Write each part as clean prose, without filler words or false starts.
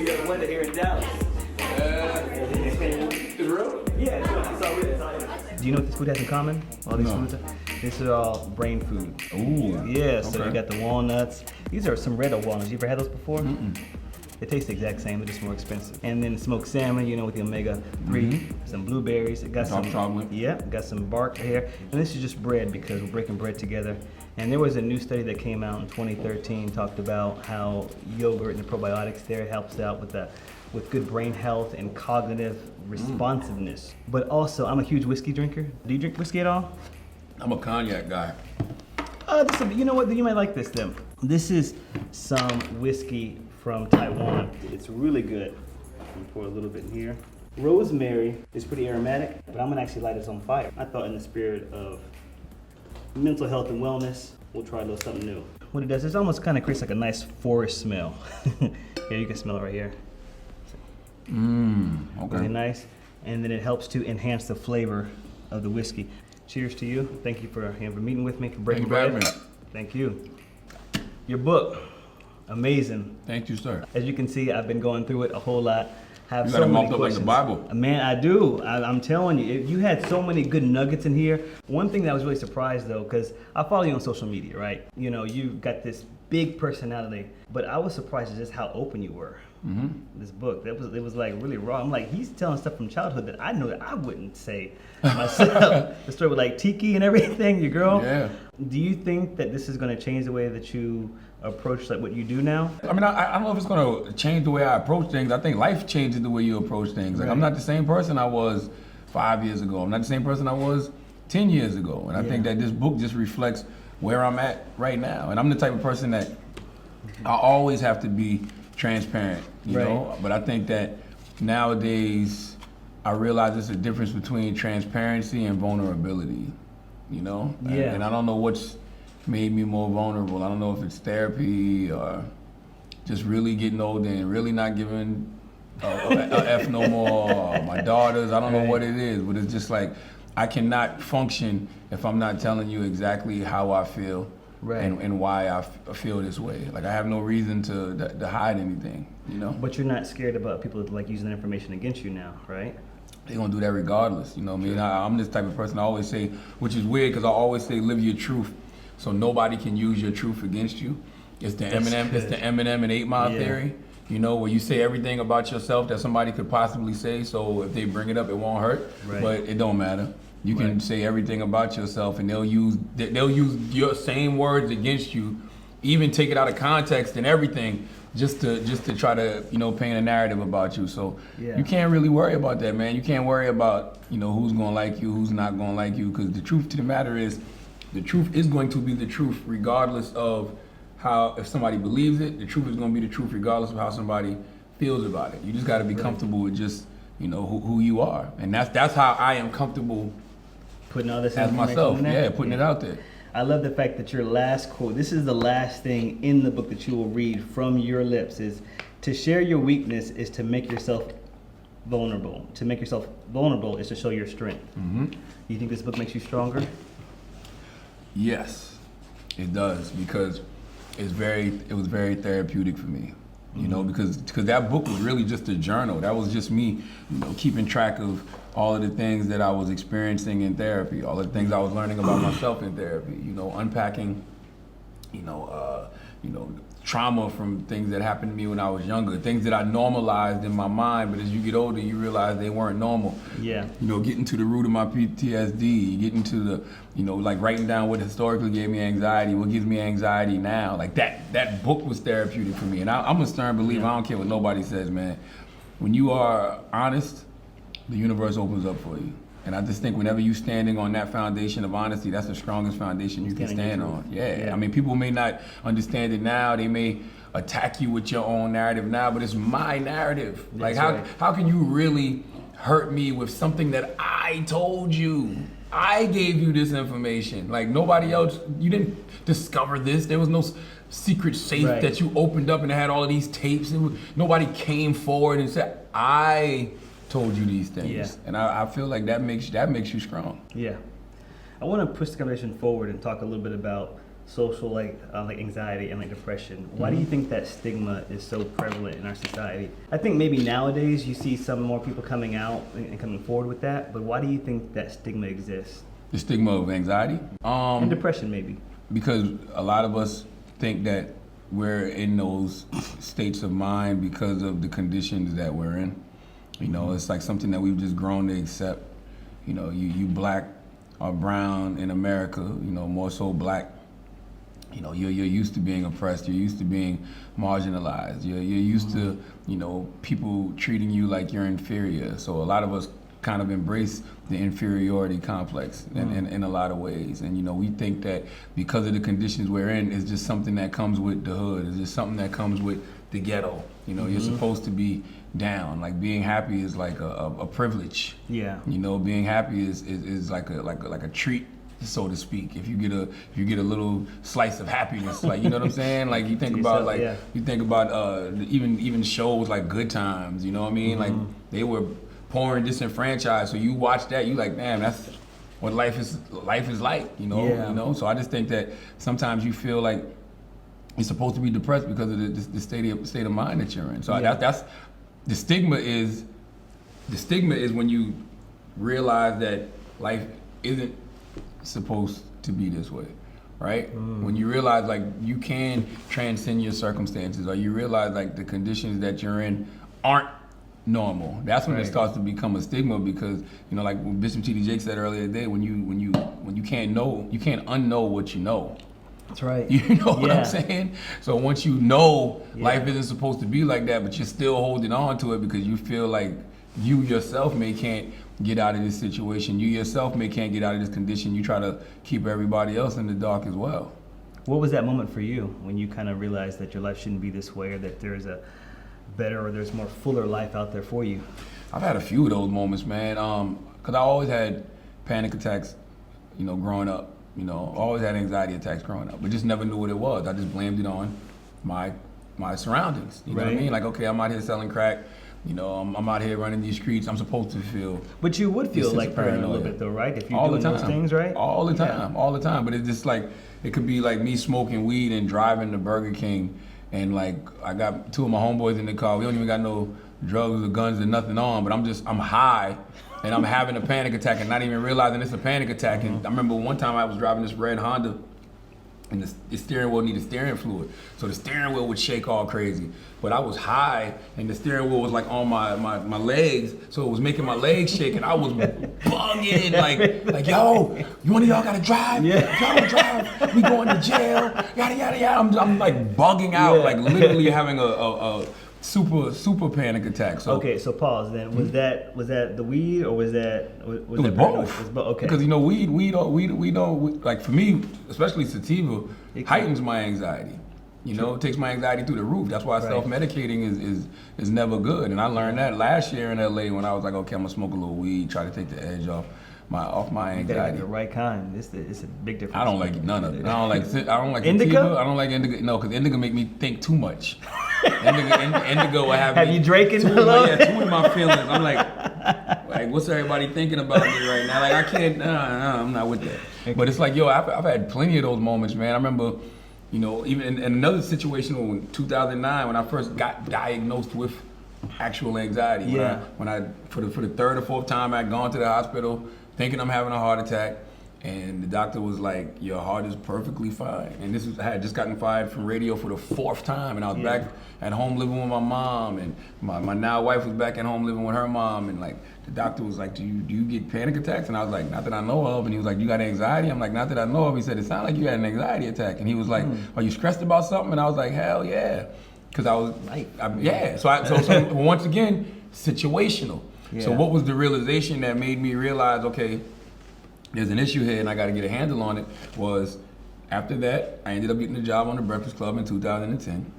good weather here in Dallas. It's real? Yeah, it's all real. Do you know what this food has in common? All these foods? This is all brain food. Ooh. Yeah, so you got the walnuts. These are some red walnuts. You ever had those before? They taste the exact same, they're just more expensive. And then smoked salmon, you know, with the omega-3, some blueberries. It got some chocolate. Yeah, got some bark here. And this is just bread because we're breaking bread together. And there was a new study that came out in 2013 talked about how yogurt and the probiotics there helps out with good brain health and cognitive responsiveness. But also, I'm a huge whiskey drinker. Do you drink whiskey at all? I'm a cognac guy. You know what? You might like this then. This is some whiskey from Taiwan. It's really good. I'm gonna pour a little bit in here. Rosemary is pretty aromatic, but I'm gonna actually light this on fire. I thought in the spirit of mental health and wellness, we'll try a little something new. What it does is almost kind of creates like a nice forest smell. Here, you can smell it right here. Okay. Really nice. And then it helps to enhance the flavor of the whiskey. Cheers to you. Thank you for meeting with me, for breaking bread. Thank you. Your book. Amazing. Thank you, sir. As you can see, I've been going through it a whole lot. Have You so got it many marked up like questions. the Bible. Man, I do. I'm telling you, you had so many good nuggets in here. One thing that I was really surprised though, because I follow you on social media, right? You know, you've got this big personality, but I was surprised at just how open you were. This book, it was like really raw. I'm like, he's telling stuff from childhood that I know that I wouldn't say myself. The story with like Tiki and everything, your girl. Yeah. Do you think that this is going to change the way that you approach like what you do now? I mean, I don't know if it's going to change the way I approach things. I think life changes the way you approach things. Like, I'm not the same person I was 5 years ago. I'm not the same person I was 10 years ago. And I think that this book just reflects where I'm at right now. And I'm the type of person that I always have to be transparent, you know? But I think that nowadays, I realize there's a difference between transparency and vulnerability, you know? And I don't know what's made me more vulnerable. I don't know if it's therapy or just really getting older and really not giving a F no more, or my daughters, I don't know what it is, but it's just like, I cannot function if I'm not telling you exactly how I feel and why I feel this way. Like, I have no reason to hide anything, you know? But you're not scared about people like using that information against you now, right? They're gonna do that regardless, you know what I mean? I'm this type of person, I always say, which is weird because I always say live your truth so nobody can use your truth against you. It's the Eminem and 8 Mile theory, you know, where you say everything about yourself that somebody could possibly say, so if they bring it up, it won't hurt, but it don't matter. You can say everything about yourself and they'll use your same words against you, even take it out of context and everything, just to try to, you know, paint a narrative about you. So you can't really worry about that, man. You can't worry about, you know, who's gonna like you, who's not gonna like you, because the truth to the matter is, the truth is going to be the truth regardless of how, if somebody believes it, the truth is gonna be the truth regardless of how somebody feels about it. You just gotta be comfortable with just, you know, who you are. And that's how I am comfortable putting all this as myself, putting it out there. I love the fact that your last quote, this is the last thing in the book that you will read from your lips, is to share your weakness is to make yourself vulnerable. To make yourself vulnerable is to show your strength. You think this book makes you stronger? Yes, it does, because it was very therapeutic for me. You know, because that book was really just a journal. That was just me, you know, keeping track of all of the things that I was experiencing in therapy, all of the things I was learning about myself in therapy, you know, unpacking, you know, trauma from things that happened to me when I was younger, things that I normalized in my mind, but as you get older, you realize they weren't normal. You know, getting to the root of my PTSD, getting to the, you know, like writing down what historically gave me anxiety, what gives me anxiety now. Like that book was therapeutic for me. And I'm a stern believer, I don't care what nobody says, man. When you are honest, the universe opens up for you. And I just think whenever you're standing on that foundation of honesty, that's the strongest foundation you can stand on. I mean, people may not understand it now. They may attack you with your own narrative now, but it's my narrative. Like, how can you really hurt me with something that I told you? I gave you this information. Like, nobody else, you didn't discover this. There was no secret safe that you opened up and it had all of these tapes. Nobody came forward and said, I told you these things. And I feel like that makes you strong. I want to push the conversation forward and talk a little bit about social like anxiety and like depression. Why do you think that stigma is so prevalent in our society? I think maybe nowadays you see some more people coming out and coming forward with that, but why do you think that stigma exists? The stigma of anxiety? And depression maybe. Because a lot of us think that we're in those states of mind because of the conditions that we're in. You know, it's like something that we've just grown to accept. You know, you black or brown in America, you know, more so black. You know, you're used to being oppressed. You're used to being marginalized. You're used to, you know, people treating you like you're inferior. So a lot of us kind of embrace the inferiority complex in a lot of ways. And, you know, we think that because of the conditions we're in, it's just something that comes with the hood. It's just something that comes with the ghetto. You know, you're supposed to be down. Like being happy is like a privilege. Yeah. You know, being happy is like a treat, so to speak. If you get a little slice of happiness, like, you know what I'm saying? Like you think about you think about even shows like Good Times, you know what I mean? Like they were poor and disenfranchised, so you watch that, you like, damn, that's what life is like, you know. You know. So I just think that sometimes you feel like you're supposed to be depressed because of the state of mind that you're in. So that's the stigma is when you realize that life isn't supposed to be this way, right? When you realize like you can transcend your circumstances, or you realize like the conditions that you're in aren't normal. That's when it starts to become a stigma, because, you know, like what Bishop T.D. Jakes said earlier today, when you can't unknow what you know. That's right. You know what I'm saying? So once you know life isn't supposed to be like that, but you're still holding on to it because you feel like you yourself can't get out of this situation. You yourself can't get out of this condition. You try to keep everybody else in the dark as well. What was that moment for you when you kind of realized that your life shouldn't be this way, or that there's a better or there's more fuller life out there for you? I've had a few of those moments, man. Cause I always had panic attacks, you know, growing up. You know, always had anxiety attacks growing up, but just never knew what it was. I just blamed it on my surroundings. You know what I mean? Like, okay, I'm out here selling crack. You know, I'm out here running these streets. I'm supposed to feel. But you would feel like paranoid a little bit, though, right? If you're doing those things, right? All the time. But it's just like, it could be like me smoking weed and driving to Burger King, and like I got two of my homeboys in the car. We don't even got no drugs or guns or nothing on, but I'm high. And I'm having a panic attack and not even realizing it's a panic attack. And I remember one time I was driving this red Honda, and the steering wheel needed steering fluid. So the steering wheel would shake all crazy. But I was high, and the steering wheel was like on my legs, so it was making my legs shake, and I was bugging, like, yo, one of y'all gotta drive? Yeah. Y'all don't drive, we going to jail, yada, yada, yada. I'm like bugging out, like literally having a super panic attack. So okay, so pause then. Was that the weed, or was that it was both? It was both. Okay. Because, you know, weed don't like, for me, especially sativa, heightens my anxiety. You know, it takes my anxiety through the roof. That's why self-medicating is never good. And I learned that last year in LA when I was like, okay, I'm gonna smoke a little weed, try to take the edge off my anxiety. The right kind. It's a big difference. I don't like none of it. I don't like indica. Sativa. I don't like indica. No, because indica make me think too much. Indigo will have you drank it? Two of my feelings. I'm like, what's everybody thinking about me right now? Like, I can't. No, I'm not with that. Okay. But it's like, yo, I've had plenty of those moments, man. I remember, you know, even in another situation in 2009 when I first got diagnosed with actual anxiety. When I for the third or fourth time I'd gone to the hospital thinking I'm having a heart attack, and the doctor was like, your heart is perfectly fine. And I had just gotten fired from radio for the fourth time, and I was back at home living with my mom, and my now wife was back at home living with her mom, and like the doctor was like, do you get panic attacks? And I was like, not that I know of. And he was like, you got anxiety? I'm like, not that I know of. He said, it sounded like you had an anxiety attack. And he was like, are you stressed about something? And I was like, hell yeah. Because I was, So once again, situational. Yeah. So what was the realization that made me realize, okay, there's an issue here and I got to get a handle on it, was after that, I ended up getting a job on the Breakfast Club in 2010.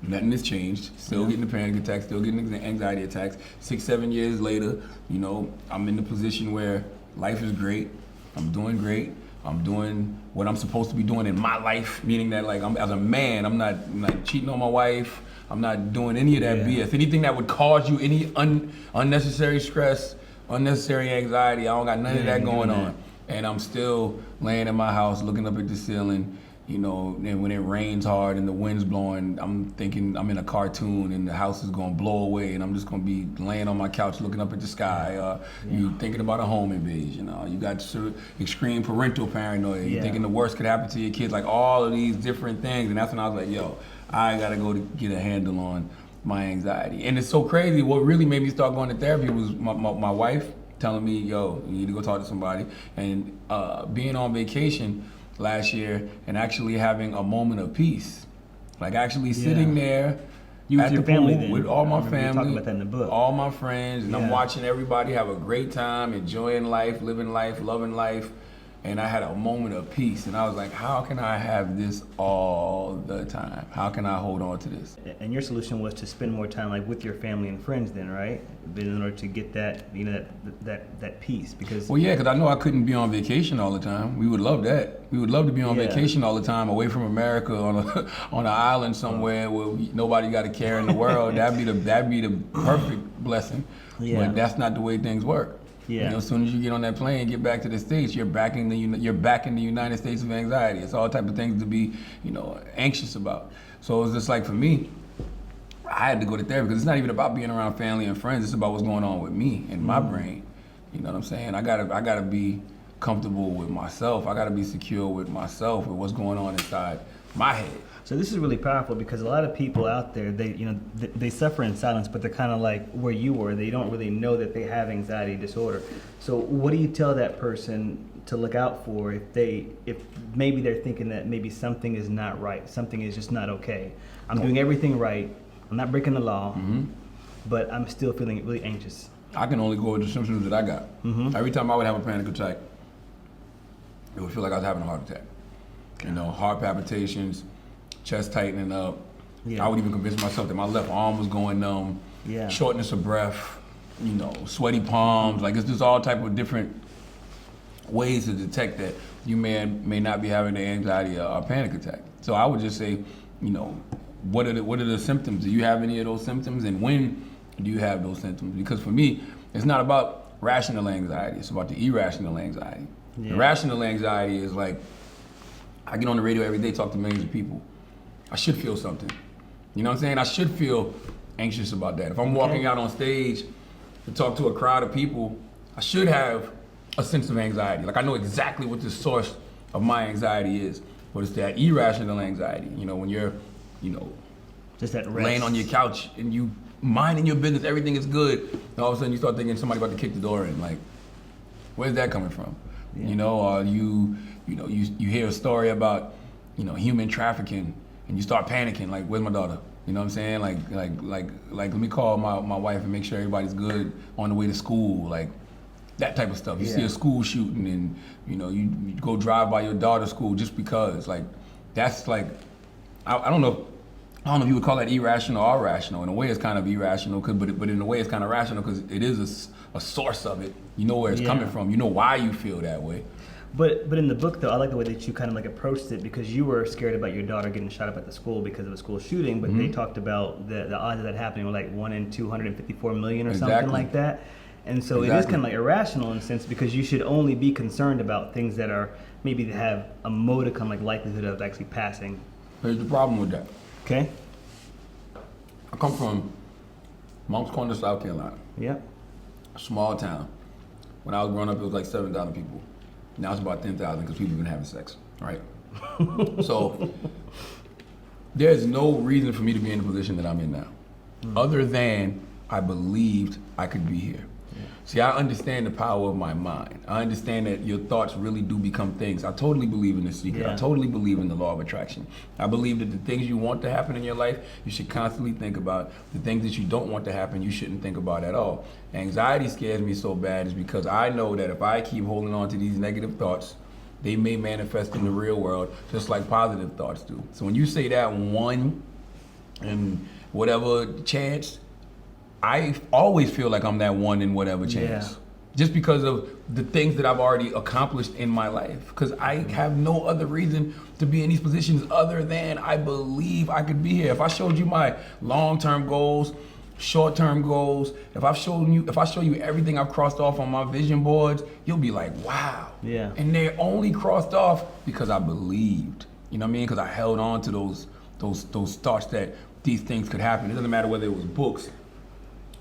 Nothing has changed. Still getting the panic attacks, still getting anxiety attacks. 6-7 years later, you know, I'm in the position where life is great. I'm doing great. I'm doing what I'm supposed to be doing in my life, meaning that, like, as a man, I'm not cheating on my wife. I'm not doing any of that BS. Anything that would cause you any unnecessary stress, unnecessary anxiety, I don't got none of that going on. And I'm still laying in my house looking up at the ceiling You know, and when it rains hard and the wind's blowing, I'm thinking I'm in a cartoon and the house is gonna blow away and I'm just gonna be laying on my couch looking up at the sky. You thinking about a home invasion. You got sort of extreme parental paranoia. You thinking the worst could happen to your kids. Like all of these different things. And that's when I was like, yo, I gotta go to get a handle on my anxiety. And it's so crazy. What really made me start going to therapy was my wife telling me, yo, you need to go talk to somebody. And being on vacation last year and actually having a moment of peace, like actually sitting there at the pool family with all my you family, talking about that in the book. all my friends, and I'm watching everybody have a great time, enjoying life, living life, loving life. And I had a moment of peace, and I was like, how can I have this all the time? How can I hold on to this? And your solution was to spend more time like with your family and friends then, right? In order to get that, you know, that peace, because... Well, yeah, because I know I couldn't be on vacation all the time. We would love that. We would love to be on vacation all the time, away from America, on an island somewhere where nobody got a care in the world. That'd be the perfect blessing. Yeah. But that's not the way things work. Yeah. You know, as soon as you get on that plane and get back to the States, you're back in the United States of anxiety. It's all type of things to be, you know, anxious about. So it was just like, for me, I had to go to therapy because it's not even about being around family and friends. It's about what's going on with me and my brain. You know what I'm saying? I gotta be comfortable with myself. I gotta be secure with myself, with what's going on inside my head. So this is really powerful because a lot of people out there, they suffer in silence, but they're kind of like where you were. They don't really know that they have anxiety disorder. So what do you tell that person to look out for if maybe they're thinking that maybe something is not right, something is just not okay? I'm doing everything right. I'm not breaking the law, but I'm still feeling really anxious. I can only go with the symptoms that I got. Every time I would have a panic attack, it would feel like I was having a heart attack. You know, heart palpitations, chest tightening up. I would even convince myself that my left arm was going numb. Shortness of breath, you know, sweaty palms. Like, it's just all type of different ways to detect that you may not be having the anxiety or panic attack. So I would just say, you know, what are the symptoms? Do you have any of those symptoms, and when do you have those symptoms? Because for me, it's not about rational anxiety. It's about the irrational anxiety. The rational anxiety is like, I get on the radio every day, talk to millions of people. I should feel something. You know what I'm saying? I should feel anxious about that. If I'm walking out on stage to talk to a crowd of people, I should have a sense of anxiety. Like, I know exactly what the source of my anxiety is. But it's that irrational anxiety. You know, when you're, you know, just that rest. Laying on your couch and you minding your business, everything is good, and all of a sudden you start thinking somebody about to kick the door in. Like, where's that coming from? You know, or you hear a story about, you know, human trafficking, and you start panicking, like, where's my daughter? You know what I'm saying? Like let me call my wife and make sure everybody's good on the way to school, like that type of stuff. You see a school shooting, and you know, you go drive by your daughter's school just because, like, that's like, I don't know if you would call that irrational or rational. In a way, it's kind of irrational, but in a way, it's kind of rational because it is a source of it. You know where it's coming from. You know why you feel that way. But in the book, though, I like the way that you kind of like approached it, because you were scared about your daughter getting shot up at the school because of a school shooting, but they talked about the odds of that happening were like 1 in 254 million or something like that. And so it is kind of like irrational in a sense, because you should only be concerned about things that are maybe that have a modicum like likelihood of actually passing. Here's the problem with that. Okay. I come from Moncks Corner, South Carolina. Yep. A small town. When I was growing up, it was like 7,000 people. Now it's about 10,000 because people have been having sex, right? So there's no reason for me to be in the position that I'm in now, other than I believed I could be here. See, I understand the power of my mind. I understand that your thoughts really do become things. I totally believe in this secret. I totally believe in the law of attraction. I believe that the things you want to happen in your life, you should constantly think about. The things that you don't want to happen, you shouldn't think about at all. Anxiety scares me so bad is because I know that if I keep holding on to these negative thoughts, they may manifest in the real world just like positive thoughts do. So when you say that 1 in whatever chance, I always feel like I'm that 1 in whatever chance. Just because of the things that I've already accomplished in my life. Because I have no other reason to be in these positions other than I believe I could be here. If I showed you my long-term goals, short-term goals, if I show you everything I've crossed off on my vision boards, you'll be like, wow. And they're only crossed off because I believed You know what I mean? Because I held on to those thoughts that these things could happen. It doesn't matter whether it was books,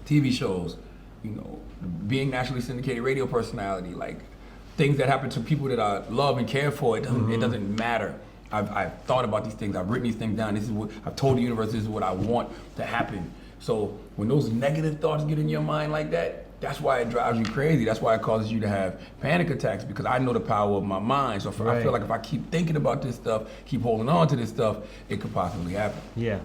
TV shows, you know, being nationally syndicated radio personality, like things that happen to people that I love and care for. It doesn't matter. I've thought about these things. I've written these things down. This is what I've told the universe. This is what I want to happen. So when those negative thoughts get in your mind like that, that's why it drives you crazy. That's why it causes you to have panic attacks, because I know the power of my mind. So I feel like if I keep thinking about this stuff, keep holding on to this stuff, it could possibly happen. Yeah.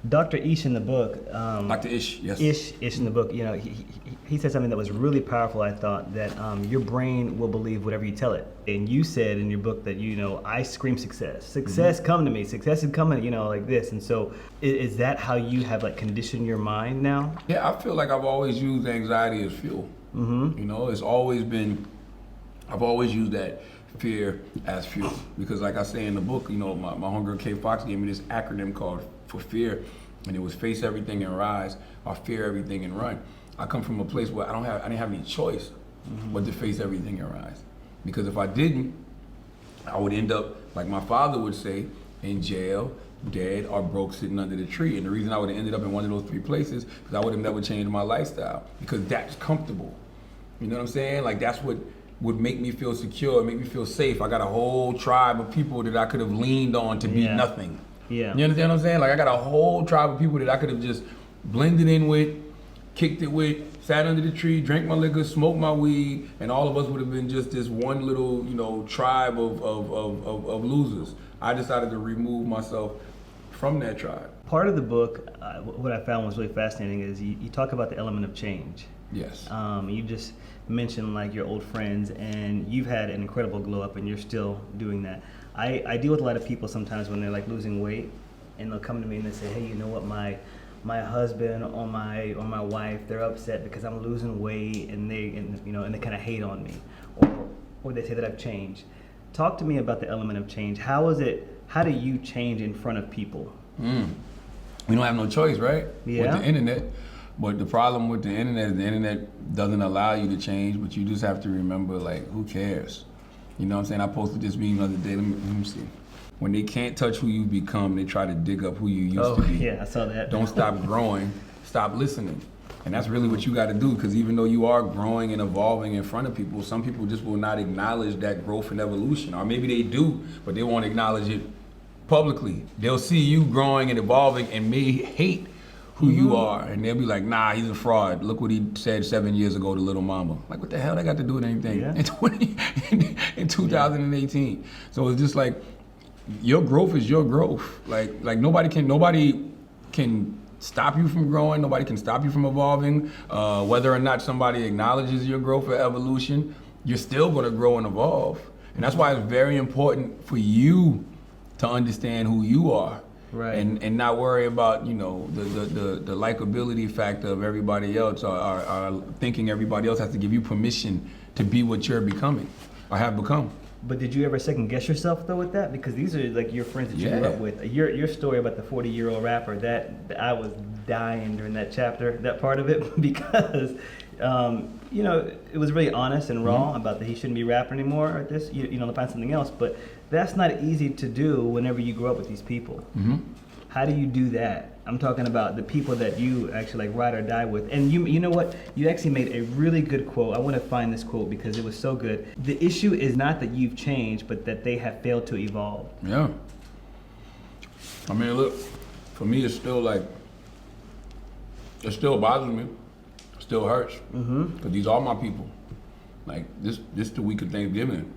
Dr. Ish in the book, Dr. Ish, yes. Ish in the book, you know, he said something that was really powerful, I thought, that your brain will believe whatever you tell it. And you said in your book that, you know, I scream success. Success come to me. Success is coming, you know, like this. And so is that how you have like conditioned your mind now? Yeah, I feel like I've always used anxiety as fuel. You know, it's always been, I've always used that fear as fuel. Because like I say in the book, you know, my homegirl Kay Fox gave me this acronym called for fear, and it was face everything and rise, or fear everything and run. I come from a place where I didn't have any choice but to face everything and rise. Because if I didn't, I would end up, like my father would say, in jail, dead, or broke sitting under the tree. And the reason I would have ended up in one of those three places is I would have never changed my lifestyle, because that's comfortable. You know what I'm saying? Like that's what would make me feel secure, make me feel safe. I got a whole tribe of people that I could have leaned on to be nothing. Yeah. You understand what I'm saying? Like I got a whole tribe of people that I could have just blended in with, kicked it with, sat under the tree, drank my liquor, smoked my weed, and all of us would have been just this one little, you know, tribe of losers. I decided to remove myself from that tribe. Part of the book, what I found was really fascinating is you talk about the element of change. Yes. You just mentioned like your old friends, and you've had an incredible glow up, and you're still doing that. I deal with a lot of people sometimes when they're like losing weight, and they'll come to me and they say, hey, you know what, my husband or my wife, they're upset because I'm losing weight, and they kind of hate on me, or they say that I've changed. Talk to me about the element of change. How do you change in front of people? We don't have no choice, right? Yeah. With the internet. But the problem with the internet is the internet doesn't allow you to change, but you just have to remember, like, who cares? You know what I'm saying? I posted this meme the other day. Let me see. When they can't touch who you become, they try to dig up who you used to be. Yeah, I saw that. Don't stop growing, stop listening. And that's really what you got to do, because even though you are growing and evolving in front of people, some people just will not acknowledge that growth and evolution. Or maybe they do, but they won't acknowledge it publicly. They'll see you growing and evolving and may hate who you are, and they'll be like, nah, he's a fraud. Look what he said 7 years ago to Little Mama. Like, what the hell that got to do with anything in 2018? So it's just like, your growth is your growth. Like nobody can stop you from growing. Nobody can stop you from evolving. Whether or not somebody acknowledges your growth or evolution, you're still going to grow and evolve. And that's why it's very important for you to understand who you are. Right. And not worry about, you know, the likability factor of everybody else, or thinking everybody else has to give you permission to be what you're becoming or have become. But did you ever second guess yourself though with that? Because these are like your friends that you grew up with. Your story about the 40-year-old rapper, that I was dying during that chapter, that part of it, because you know, it was really honest and raw about that he shouldn't be rapping anymore or this, you know, to find something else. But that's not easy to do whenever you grow up with these people. How do you do that? I'm talking about the people that you actually like ride or die with. And you know what? You actually made a really good quote. I want to find this quote because it was so good. The issue is not that you've changed, but that they have failed to evolve. Yeah. I mean, look, for me, it's still like, it still bothers me. It still hurts. Because these are my people. Like, this the week of Thanksgiving.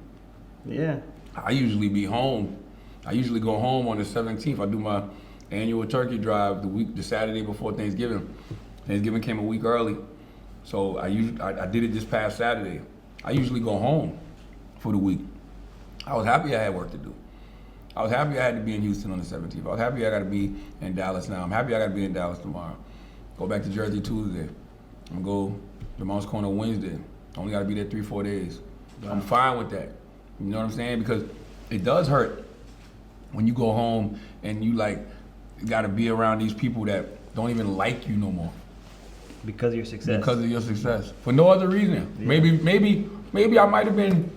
Yeah. I usually be home. I usually go home on the 17th. I do my annual turkey drive the Saturday before Thanksgiving. Thanksgiving came a week early, so I did it this past Saturday. I usually go home for the week. I was happy I had work to do. I was happy I had to be in Houston on the 17th. I was happy I got to be in Dallas now. I'm happy I got to be in Dallas tomorrow. Go back to Jersey Tuesday. I'm gonna go to Mounts Corner Wednesday. Only got to be there 3-4 days. Wow. I'm fine with that. You know what I'm saying? Because it does hurt when you go home and you like got to be around these people that don't even like you no more. Because of your success. Because of your success. For no other reason. Yeah. Maybe I might have been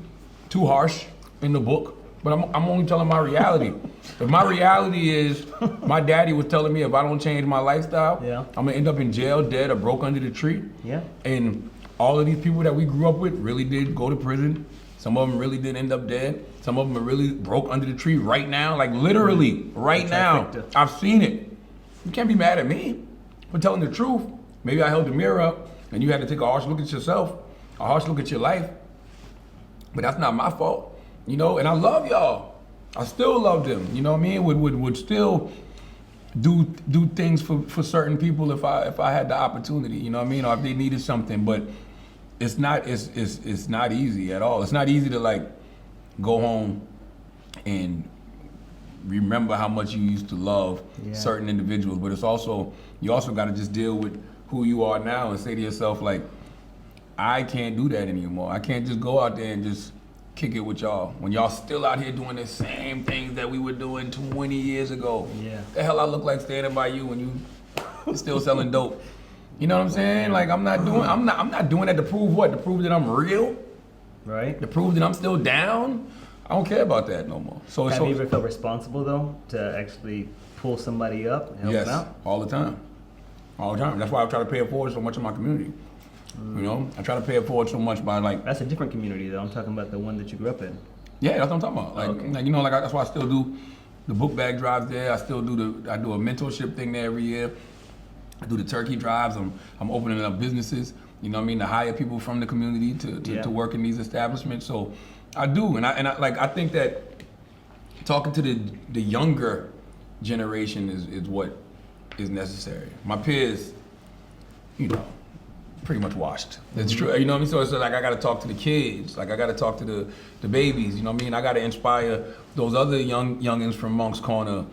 too harsh in the book but I'm only telling my reality. If my reality is, my daddy was telling me if I don't change my lifestyle, I'm gonna end up in jail, dead, or broke under the tree. Yeah. And all of these people that we grew up with really did go to prison. Some of them really did end up dead. Some of them are really broke under the tree right now, like literally right now. I've seen it. You can't be mad at me for telling the truth. Maybe I held the mirror up and you had to take a harsh look at yourself, a harsh look at your life. But that's not my fault, you know? And I love y'all. I still love them, you know what I mean? Would still do things for certain people if I had the opportunity, you know what I mean? Or if they needed something, but it's not easy at all. It's not easy to like go home and remember how much you used to love certain individuals, but you also got to just deal with who you are now and say to yourself like, I can't do that anymore. I can't just go out there and just kick it with y'all when y'all still out here doing the same things that we were doing 20 years ago. Yeah. The hell I look like standing by you when you still selling dope. You know what I'm saying? Like I'm not doing that to prove what? To prove that I'm real? Right. To prove that I'm still down? I don't care about that no more. So have you ever felt responsible though to actually pull somebody up and help them out? Yes, all the time. All the time. That's why I try to pay it forward so much in my community. You know, I try to pay it forward so much by like. That's a different community though. I'm talking about the one that you grew up in. Yeah, that's what I'm talking about. Like you know, like that's why I still do the book bag drives there. I still do I do a mentorship thing there every year. I do the turkey drives. I'm opening up businesses. You know what I mean? To hire people from the community to work in these establishments. So I do, and I think that talking to the younger generation is what is necessary. My peers, you know, pretty much washed. It's true, you know what I mean? So it's like I gotta talk to the kids, like I gotta talk to the babies, you know what I mean? I gotta inspire those other youngins from Monk's Corner,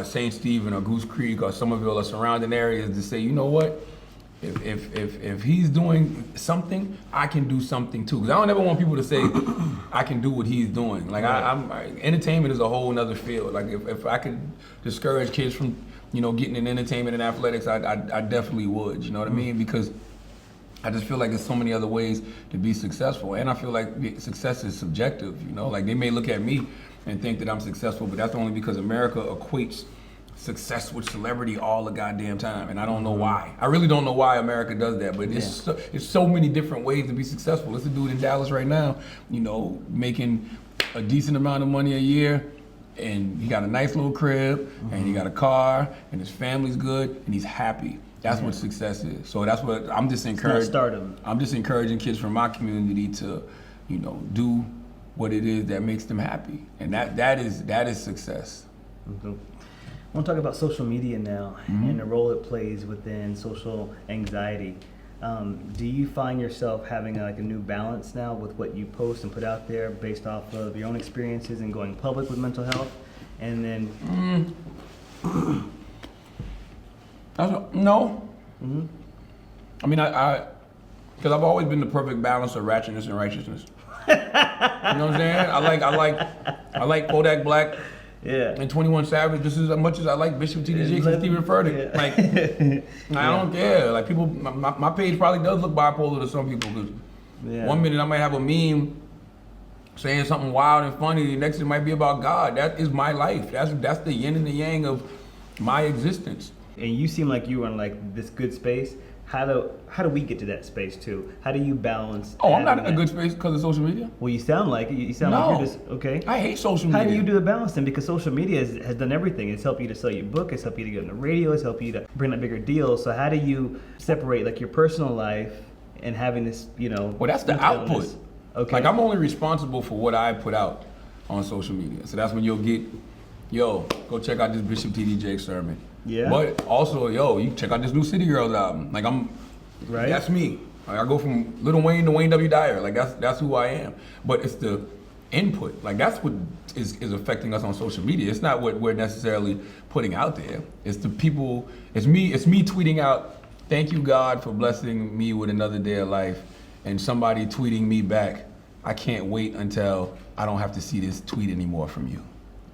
St. Stephen or Goose Creek or Somerville or surrounding areas to say, you know what? If he's doing something, I can do something too. Because I don't ever want people to say, I can do what he's doing. Like entertainment is a whole nother field. Like if I could discourage kids from, you know, getting in entertainment and athletics, I definitely would, you know what I mean? Because I just feel like there's so many other ways to be successful. And I feel like success is subjective, you know? Like they may look at me and think that I'm successful, but that's only because America equates success with celebrity all the goddamn time, and I don't know why. I really don't know why America does that, but it's so many different ways to be successful. There's a dude in Dallas right now, you know, making a decent amount of money a year, and he got a nice little crib, and he got a car, and his family's good, and he's happy. That's what success is. So that's what I'm just encouraging. I'm just encouraging kids from my community to, you know, do what it is that makes them happy, and that is success. I want to talk about social media now and the role it plays within social anxiety. Do you find yourself having like a new balance now with what you post and put out there based off of your own experiences and going public with mental health? And then no. I mean, because I've always been the perfect balance of ratchetness and righteousness. You know what I'm saying? I like Kodak Black. Yeah. And 21 Savage, just as much as I like Bishop T.D. Jakes and Stephen Furtick. Yeah. Like, I don't care. Like people, my page probably does look bipolar to some people because one minute I might have a meme saying something wild and funny, the next it might be about God. That is my life. That's the yin and the yang of my existence. And you seem like you are in like this good space. How do we get to that space too? How do you balance? Oh, I'm not in a good space because of social media. Well, you sound like it. You sound like you're just okay. I hate social media. How do you do the balance then? Because social media has done everything. It's helped you to sell your book. It's helped you to get on the radio. It's helped you to bring up bigger deals. So how do you separate like your personal life and having this, you know? Well, that's the output. Okay. Like I'm only responsible for what I put out on social media. So that's when you'll get, go check out this Bishop T.D. Jakes sermon. Yeah. But also, you check out this new City Girls album. Like that's me. Like I go from Lil Wayne to Wayne W. Dyer. Like that's who I am. But it's the input. Like that's what is affecting us on social media. It's not what we're necessarily putting out there. It's the people. It's me tweeting out, "Thank you God for blessing me with another day of life," and somebody tweeting me back, "I can't wait until I don't have to see this tweet anymore from you,"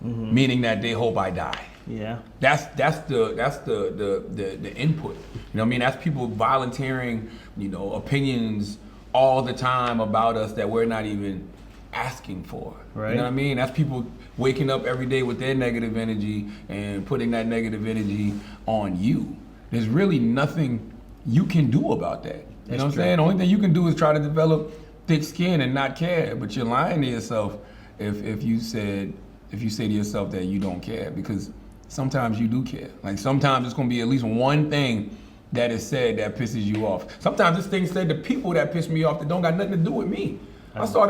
meaning that they hope I die. Yeah, that's the input. You know what I mean? That's people volunteering, you know, opinions all the time about us that we're not even asking for. Right. You know what I mean? That's people waking up every day with their negative energy and putting that negative energy on you. There's really nothing you can do about that. You know what I'm saying? The only thing you can do is try to develop thick skin and not care. But you're lying to yourself if you say to yourself that you don't care, because sometimes you do care. Like sometimes it's gonna be at least one thing that is said that pisses you off. Sometimes this thing said to people that piss me off that don't got nothing to do with me. I saw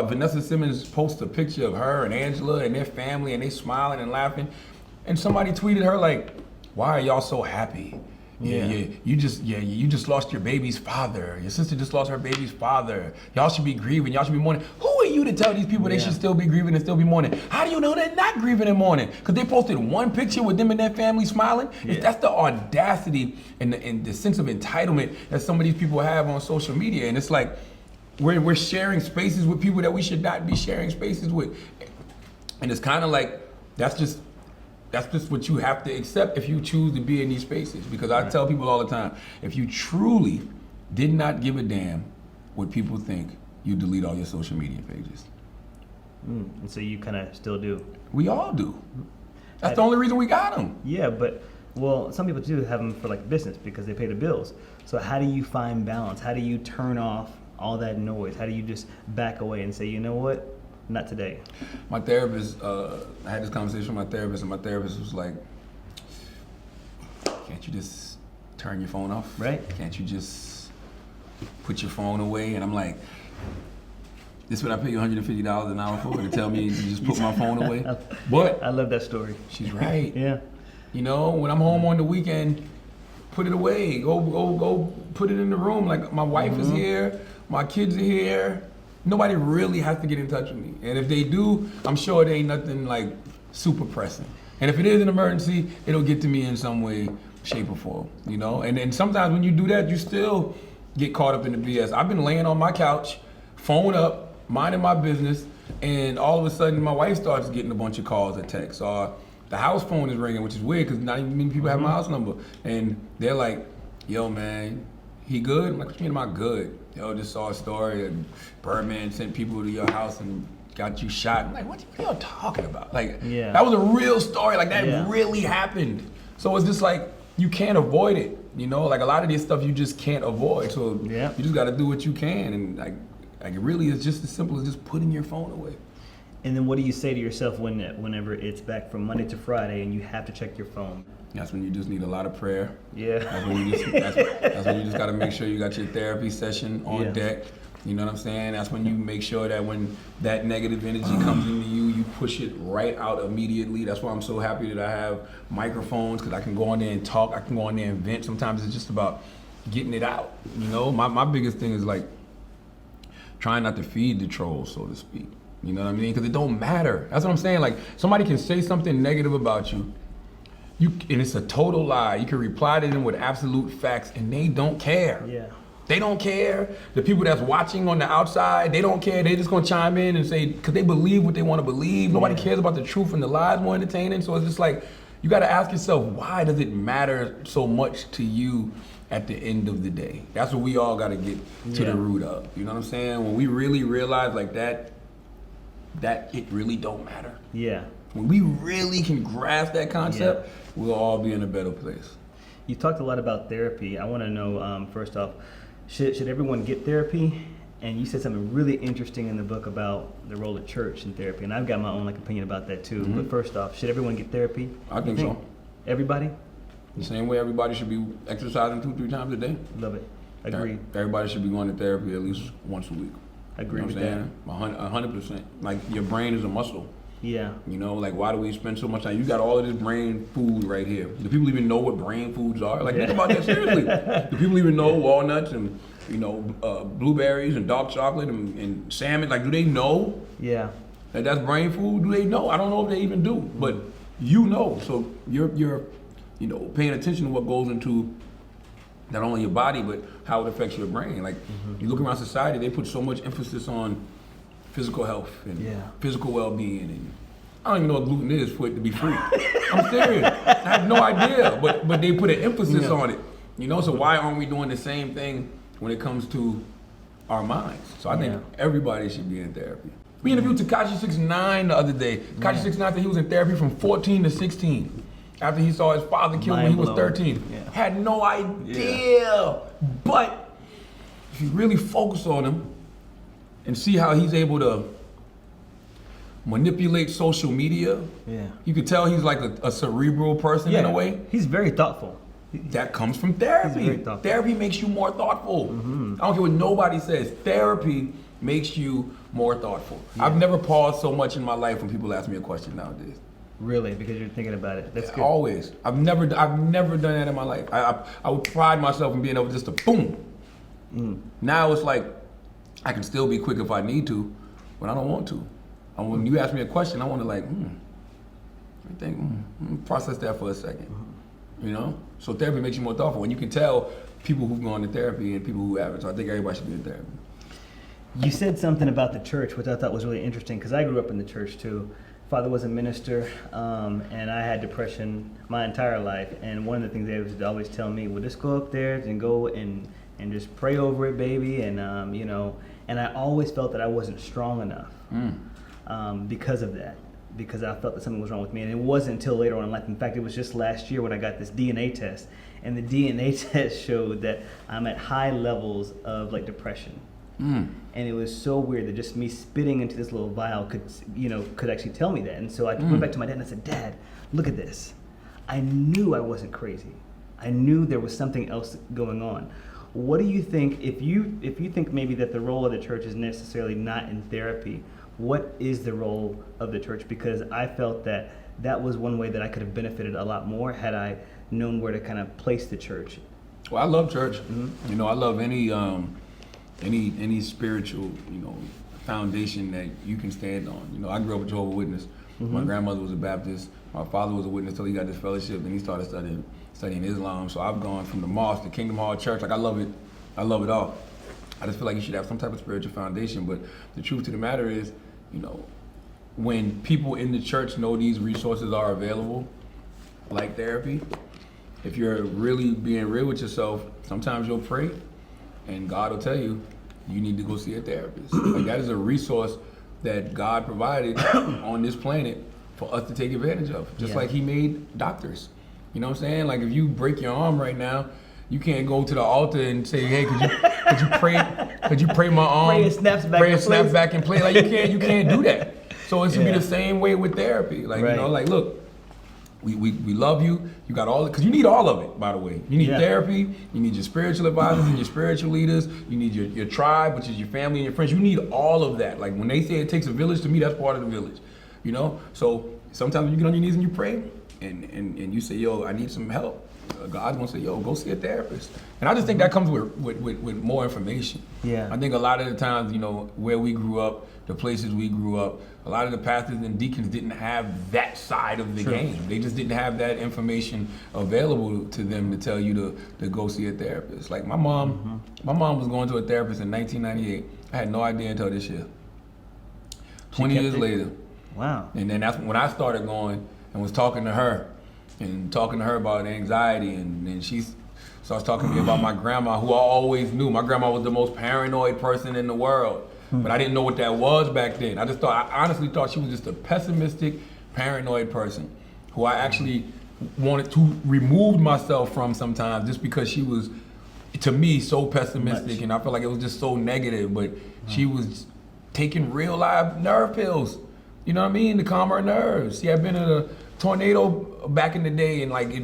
Vanessa Simmons post a picture of her and Angela and their family, and they smiling and laughing. And somebody tweeted her like, "Why are y'all so happy? You just lost your baby's father. Your sister just lost her baby's father. Y'all should be grieving. Y'all should be mourning." Who are you to tell these people they should still be grieving and still be mourning? How do you know they're not grieving and mourning? Because they posted one picture with them and their family smiling. That's the audacity and the sense of entitlement that some of these people have on social media. And it's like we're sharing spaces with people that we should not be sharing spaces with. And it's kind of like that's just what you have to accept if you choose to be in these spaces. Because I tell people all the time, if you truly did not give a damn what people think, you delete all your social media pages. And so you kind of still do. We all do. That's the only reason we got them. Yeah, but some people do have them for like business because they pay the bills. So how do you find balance? How do you turn off all that noise? How do you just back away and say, you know what? Not today. My therapist, I had this conversation with my therapist, and my therapist was like, "Can't you just turn your phone off? Right? Can't you just put your phone away?" And I'm like, "This is what I pay you $150 an hour for, to tell me to just put my phone away?" But I love that story. she's right. Yeah. You know, when I'm home on the weekend, put it away. Go put it in the room. Like my wife is here, my kids are here. Nobody really has to get in touch with me. And if they do, I'm sure it ain't nothing like super pressing. And if it is an emergency, it'll get to me in some way, shape, or form, you know? And then sometimes when you do that, you still get caught up in the BS. I've been laying on my couch, phone up, minding my business, and all of a sudden my wife starts getting a bunch of calls or texts, or the house phone is ringing, which is weird because not even many people have my house number. And they're like, "Yo, man, he good?" I'm like, "What you mean am I good? Yo, just saw a story and Birdman sent people to your house and got you shot." I'm like, what are y'all talking about? Like, that was a real story. Like, that really happened. So it's just like, you can't avoid it. You know, like a lot of this stuff you just can't avoid. So you just got to do what you can. And like it really is just as simple as just putting your phone away. And then what do you say to yourself whenever it's back from Monday to Friday and you have to check your phone? That's when you just need a lot of prayer. Yeah. That's when you just got to make sure you got your therapy session on deck. You know what I'm saying? That's when you make sure that when that negative energy comes into you, you push it right out immediately. That's why I'm so happy that I have microphones, because I can go on there and talk. I can go on there and vent. Sometimes it's just about getting it out. You know, my biggest thing is like trying not to feed the trolls, so to speak. You know what I mean? Because it don't matter. That's what I'm saying. Like, somebody can say something negative about you, and it's a total lie. You can reply to them with absolute facts, and they don't care. Yeah. They don't care. The people that's watching on the outside, they don't care. They just gonna chime in and say, because they believe what they want to believe. Nobody cares about the truth, and the lies more entertaining. So it's just like, you got to ask yourself, why does it matter so much to you at the end of the day? That's what we all got to get to the root of. You know what I'm saying? When we really realize like that it really don't matter. Yeah. When we really can grasp that concept, we'll all be in a better place. You talked a lot about therapy. I want to know, first off, should everyone get therapy? And you said something really interesting in the book about the role of church in therapy, and I've got my own opinion about that too. But first off, should everyone get therapy? I think so. Everybody? The same way everybody should be exercising 2-3 times a day. Love it. Agreed. Everybody should be going to therapy at least once a week. Agree with that. 100%. Like, your brain is a muscle. Yeah. You know, like, why do we spend so much time? You got all of this brain food right here. Do people even know what brain foods are? Like, think about that seriously. Do people even know walnuts and, blueberries and dark chocolate and salmon? Like, do they know? Yeah. That that's brain food? Do they know? I don't know if they even do, but you know. So you're paying attention to what goes into not only your body, but how it affects your brain. Like, you look around society, they put so much emphasis on physical health and physical well-being. And I don't even know what gluten is for it to be free. I'm serious. I have no idea, but they put an emphasis on it. You know, so why aren't we doing the same thing when it comes to our minds. So I think Yeah. everybody should be in therapy. We interviewed Tekashi 6ix9ine the other day. Tekashi 6ix9ine said he was in therapy from 14 to 16 after he saw his father killed when he was Mind 13. blown. Yeah. Had no idea. But if you really focus on him and see how he's able to manipulate social media, you could tell he's like a cerebral person in a way. He's very thoughtful. That comes from therapy. He's very thoughtful. Therapy makes you more thoughtful. I don't care what nobody says. Therapy makes you more thoughtful. I've never paused so much in my life when people ask me a question nowadays. Really, because you're thinking about it. That's good. Always. I've never done that in my life. I would pride myself in being able just to boom. Now it's like I can still be quick if I need to, but I don't want to. When you ask me a question, I want to like, I think, process that for a second. You know? So therapy makes you more thoughtful, and you can tell people who've gone to therapy and people who haven't. So I think everybody should be in therapy. You said something about the church, which I thought was really interesting, because I grew up in the church too. Father was a minister, and I had depression my entire life. And one of the things they would always tell me, well, just go up there and go and just pray over it, baby. And, you know, and I always felt that I wasn't strong enough because of that, because I felt that something was wrong with me. And it wasn't until later on in life. In fact, it was just last year when I got this DNA test. And the DNA test showed that I'm at high levels of like depression. And it was so weird that just me spitting into this little vial could actually tell me that. And so I went back to my dad and I said, Dad, look at this. I knew I wasn't crazy. I knew there was something else going on. What do you think, if you think maybe that the role of the church is necessarily not in therapy, what is the role of the church? Because I felt that was one way that I could have benefited a lot more had I known where to kind of place the church. Well, I love church. You know, I love any spiritual, foundation that you can stand on. You know, I grew up a Jehovah's Witness. My grandmother was a Baptist. My father was a witness till he got this fellowship, and he started studying Islam. So I've gone from the mosque to Kingdom Hall Church. Like I love it all. I just feel like you should have some type of spiritual foundation. But the truth of the matter is, when people in the church know these resources are available, like therapy, if you're really being real with yourself, sometimes you'll pray and God will tell you, you need to go see a therapist. Like that is a resource that God provided on this planet for us to take advantage of. Just like he made doctors. You know what I'm saying? Like if you break your arm right now, you can't go to the altar and say, hey, could you pray my arm? Pray it snaps back in place. Like you can't do that. So it should be the same way with therapy. Like, like look, we love you. You got all, because you need all of it, by the way. You need therapy, you need your spiritual advisors and your spiritual leaders, you need your tribe, which is your family and your friends. You need all of that. Like when they say it takes a village, to me, that's part of the village. So sometimes when you get on your knees and you pray and you say, yo, I need some help, God's gonna say, yo, go see a therapist. And I just think that comes with more information. I think a lot of the times, where we grew up, the places we grew up, a lot of the pastors and deacons didn't have that side of the game. They just didn't have that information available to them to tell you to go see a therapist. Like my mom was going to a therapist in 1998. I had no idea until this year. 20 years later. Wow. And then that's when I started going and was talking to her about anxiety, and then she starts talking to me about my grandma, who I always knew. My grandma was the most paranoid person in the world. But I didn't know what that was back then. I honestly thought she was just a pessimistic, paranoid person who I actually wanted to remove myself from sometimes just because she was, to me, so pessimistic and I felt like it was just so negative, but she was taking real live nerve pills, you know what I mean, to calm her nerves. She had been in a tornado back in the day and like it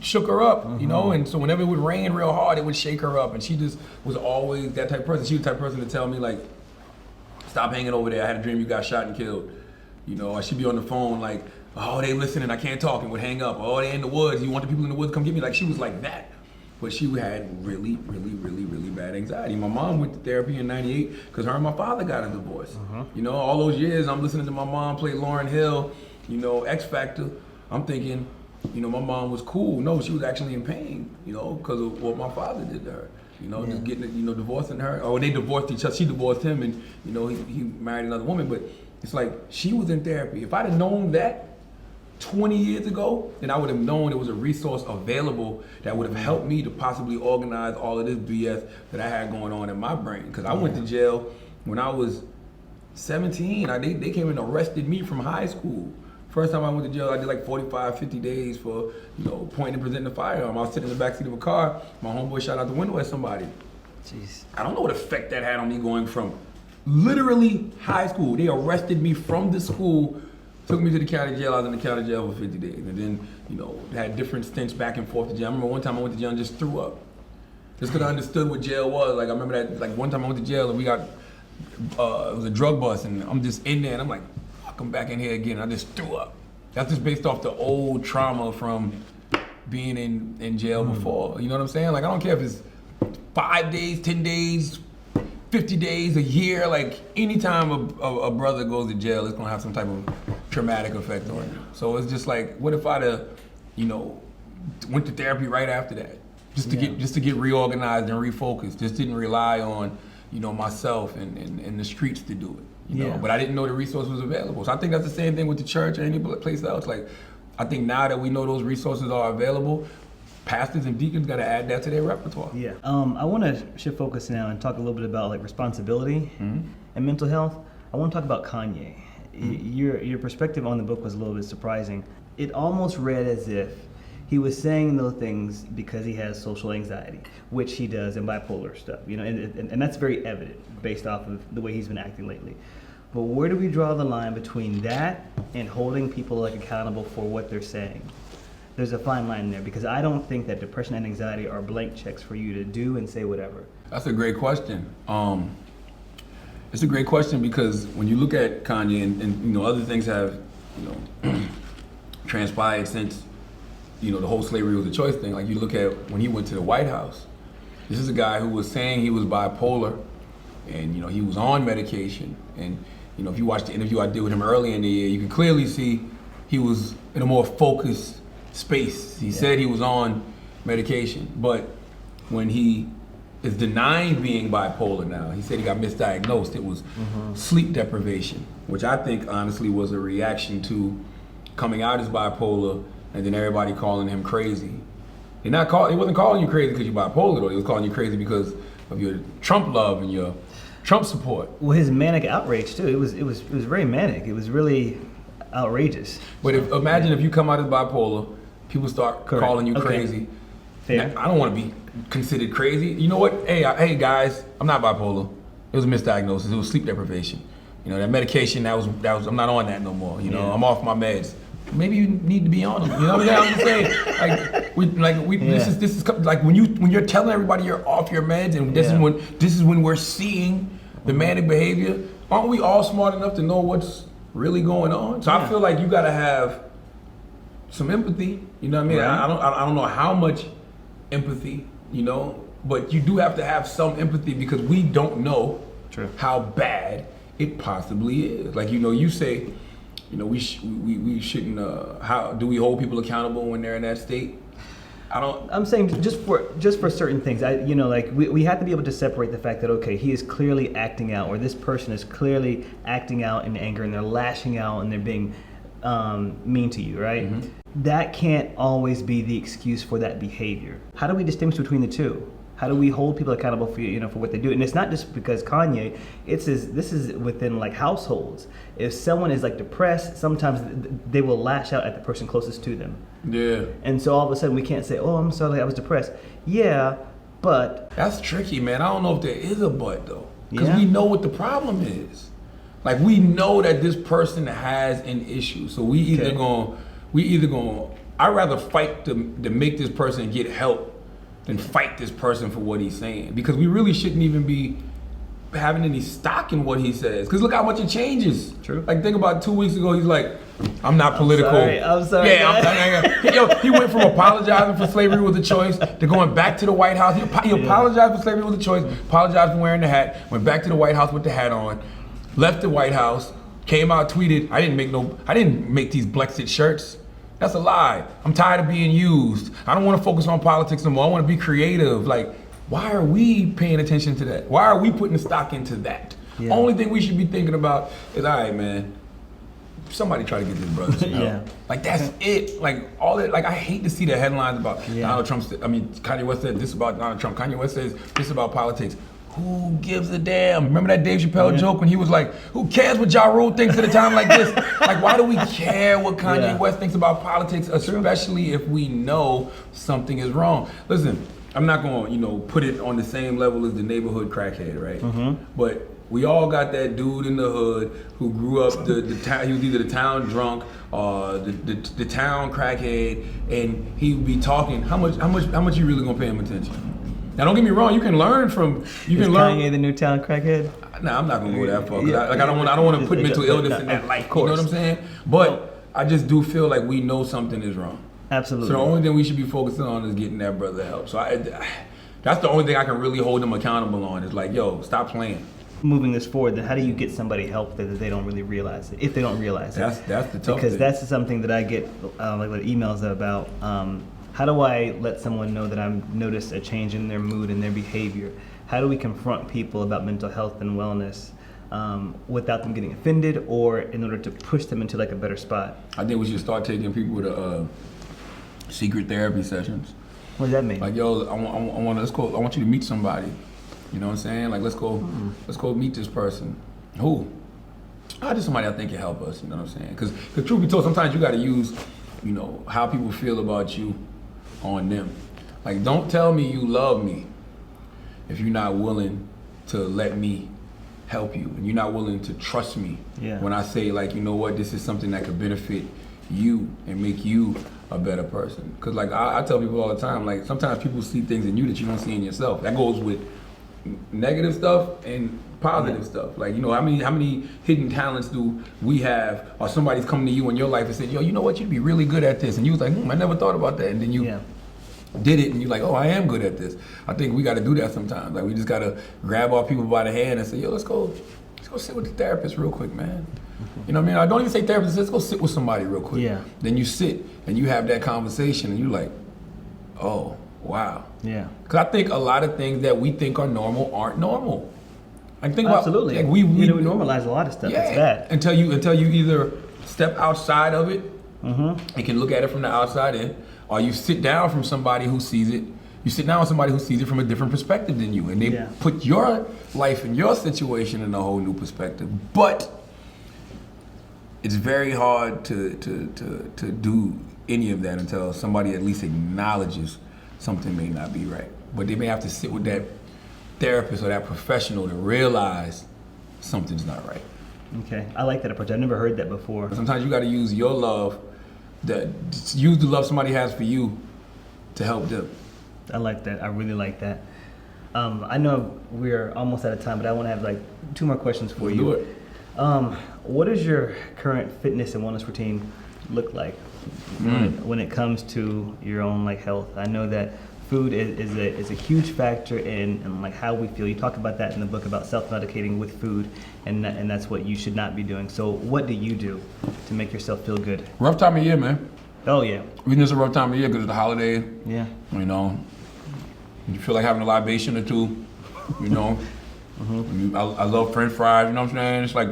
shook her up, and so whenever it would rain real hard, it would shake her up, and she just was always that type of person. She was the type of person to tell me like, stop hanging over there, I had a dream you got shot and killed. I should be on the phone like, oh, they listening, I can't talk, and would hang up. Oh, they in the woods, you want the people in the woods to come get me? Like she was like that. But she had really, really, really, really bad anxiety. My mom went to therapy in 98 because her and my father got a divorce. All those years I'm listening to my mom play Lauryn Hill, X Factor. I'm thinking, my mom was cool. No, she was actually in pain, because of what my father did to her. Just getting, divorcing her. Or they divorced each other. She divorced him, and he married another woman. But it's like she was in therapy. If I'd have known that, 20 years ago, then I would have known there was a resource available that would have helped me to possibly organize all of this BS that I had going on in my brain. Because I went to jail when I was 17. They came and arrested me from high school. First time I went to jail, I did like 45, 50 days for, pointing and presenting a firearm. I was sitting in the backseat of a car, my homeboy shot out the window at somebody. Jeez. I don't know what effect that had on me going from literally high school. They arrested me from the school, took me to the county jail. I was in the county jail for 50 days. And then, had different stints back and forth to jail. I remember one time I went to jail and just threw up. Just because I understood what jail was. Like, I remember that, like, one time I went to jail and we got, it was a drug bust, and I'm just in there and I'm like, fuck, I'm back in here again. I just threw up. That's just based off the old trauma from being in jail before. You know what I'm saying? Like, I don't care if it's 5 days, 10 days, 50 days, a year. Like, anytime a brother goes to jail, it's gonna have some type of traumatic effect on him. So it's just like, what if I'd have, went to therapy right after that, just to get reorganized and refocused. Just didn't rely on, myself and the streets to do it. But I didn't know the resource was available. So I think that's the same thing with the church or any place else. Like, I think now that we know those resources are available, pastors and deacons got to add that to their repertoire. Yeah. I want to shift focus now and talk a little bit about like responsibility and mental health. I want to talk about Kanye. Your perspective on the book was a little bit surprising. It almost read as if he was saying those things because he has social anxiety, which he does, and bipolar stuff. And that's very evident based off of the way he's been acting lately. But where do we draw the line between that and holding people like accountable for what they're saying? There's a fine line there, because I don't think that depression and anxiety are blank checks for you to do and say whatever. That's a great question. It's a great question because when you look at Kanye and other things have transpired since the whole slavery was a choice thing. Like, you look at when he went to the White House. This is a guy who was saying he was bipolar, and he was on medication. And if you watch the interview I did with him early in the year, you can clearly see he was in a more focused space. He said he was on medication, but when he is denying being bipolar now, he said he got misdiagnosed. It was sleep deprivation, which I think honestly was a reaction to coming out as bipolar and then everybody calling him crazy. He wasn't calling you crazy because you're bipolar though. He was calling you crazy because of your Trump love and your Trump support. Well, his manic outrage too. It was very manic. It was really outrageous. But imagine if you come out as bipolar, people start calling you crazy. Fair. Now, I don't want to be considered crazy. You know what? Hey guys, I'm not bipolar. It was a misdiagnosis. It was sleep deprivation. That medication that was I'm not on that no more. I'm off my meds. Maybe you need to be on them. You know what I'm saying? This is like when you're telling everybody you're off your meds, and this is when we're seeing the manic behavior. Aren't we all smart enough to know what's really going on? So I feel like you gotta have some empathy. You know what I mean? Right. I don't know how much empathy, but you do have to have some empathy because we don't know how bad it possibly is. Like you say. We shouldn't. How do we hold people accountable when they're in that state? I'm saying just for certain things. We have to be able to separate the fact that he is clearly acting out, or this person is clearly acting out in anger, and they're lashing out and they're being mean to you, right? Mm-hmm. That can't always be the excuse for that behavior. How do we distinguish between the two? How do we hold people accountable for for what they do? And it's not just because Kanye. This is within like households. If someone is like depressed, sometimes they will lash out at the person closest to them. Yeah. And so all of a sudden we can't say, "Oh, I'm sorry, I was depressed." Yeah, but that's tricky, man. I don't know if there is a but though, because we know what the problem is. Like, we know that this person has an issue, so we either gonna. I'd rather fight to make this person get help than fight this person for what he's saying, because we really shouldn't even be having any stock in what he says, because look how much it changes. True. Like, think about 2 weeks ago, he's like, I'm not political. I'm sorry. Yeah, he went from apologizing for slavery was a choice to going back to the White House. He apologized for slavery was a choice, apologized for wearing the hat, went back to the White House with the hat on, left the White House, came out, tweeted, I didn't make these Blexit shirts. That's a lie. I'm tired of being used. I don't want to focus on politics no more. I want to be creative. Like, why are we paying attention to that? Why are we putting stock into that? Yeah. Only thing we should be thinking about is, all right, man, somebody try to get this brother some help. Yeah. Like that's it. Like all that. Like I hate to see the headlines about Donald Trump. Kanye West said this about Donald Trump. Kanye West says this about politics. Who gives a damn? Remember that Dave Chappelle joke when he was like, "Who cares what Ja Rule thinks at a time like this?" Like, why do we care what Kanye West thinks about politics, especially if we know something is wrong? Listen, I'm not gonna, put it on the same level as the neighborhood crackhead, right? But we all got that dude in the hood who grew up the town. He was either the town drunk or the town crackhead, and he would be talking. How much you really gonna pay him attention? Now, don't get me wrong. You can learn from. Is Kanye the new town crackhead? Nah, I'm not gonna go that far. I don't want to put mental illness in that light. You know what I'm saying? But I just do feel like we know something is wrong. Absolutely. So the only thing we should be focusing on is getting that brother help. So that's the only thing I can really hold them accountable on. Is like, yo, stop playing. Moving this forward, then how do you get somebody help that they don't really realize it? If they don't realize it, that's the tough because thing. That's something that I get like emails about. How do I let someone know that I've noticed a change in their mood and their behavior? How do we confront people about mental health and wellness without them getting offended, or in order to push them into like a better spot? I think we should start taking people to secret therapy sessions. What does that mean? Like, yo, I want you to meet somebody. You know what I'm saying? Like, let's go meet this person. Who? Just somebody I think can help us. You know what I'm saying? Because truth be told, sometimes you got to use, how people feel about you on them. Like, don't tell me you love me if you're not willing to let me help you, and you're not willing to trust me when I say, like, you know what, this is something that could benefit you and make you a better person. Because, like, I tell people all the time, like, sometimes people see things in you that you don't see in yourself. That goes with negative stuff and positive stuff. Like, how many hidden talents do we have, or somebody's coming to you in your life and said, yo, you know what, you'd be really good at this, and you was like, I never thought about that, and then you did it, and you're like, oh, I am good at this. I think we got to do that sometimes. Like, we just got to grab our people by the hand and say, yo, let's go sit with the therapist real quick, man. You know what I mean? I don't even say therapist, let's go sit with somebody real quick. Yeah. Then you sit and you have that conversation, and you're like, oh, wow. Yeah. Because I think a lot of things that we think are normal aren't normal. Like, think Absolutely. About, like, we normalize a lot of stuff. It's bad. Until you either step outside of it and can look at it from the outside in, or you sit down from somebody who sees it. You sit down with somebody who sees it from a different perspective than you, and they put your life and your situation in a whole new perspective. But it's very hard to do any of that until somebody at least acknowledges something may not be right. But they may have to sit with that therapist or that professional to realize something's not right. Okay, I like that approach. I've never heard that before. Sometimes you got to use your love, use the love somebody has for you to help them. I like that. I really like that. I know we're almost out of time, but I want to have like 2 more questions for you. Do it. What does your current fitness and wellness routine look like when it comes to your own like health? I know that food is a huge factor in like how we feel. You talk about that in the book about self-medicating with food, and that's what you should not be doing. So what do you do to make yourself feel good? Rough time of year, man. Oh yeah. We know it's a rough time of year because it's the holiday. Yeah. You feel like having a libation or two. I love French fries. You know what I'm saying? It's like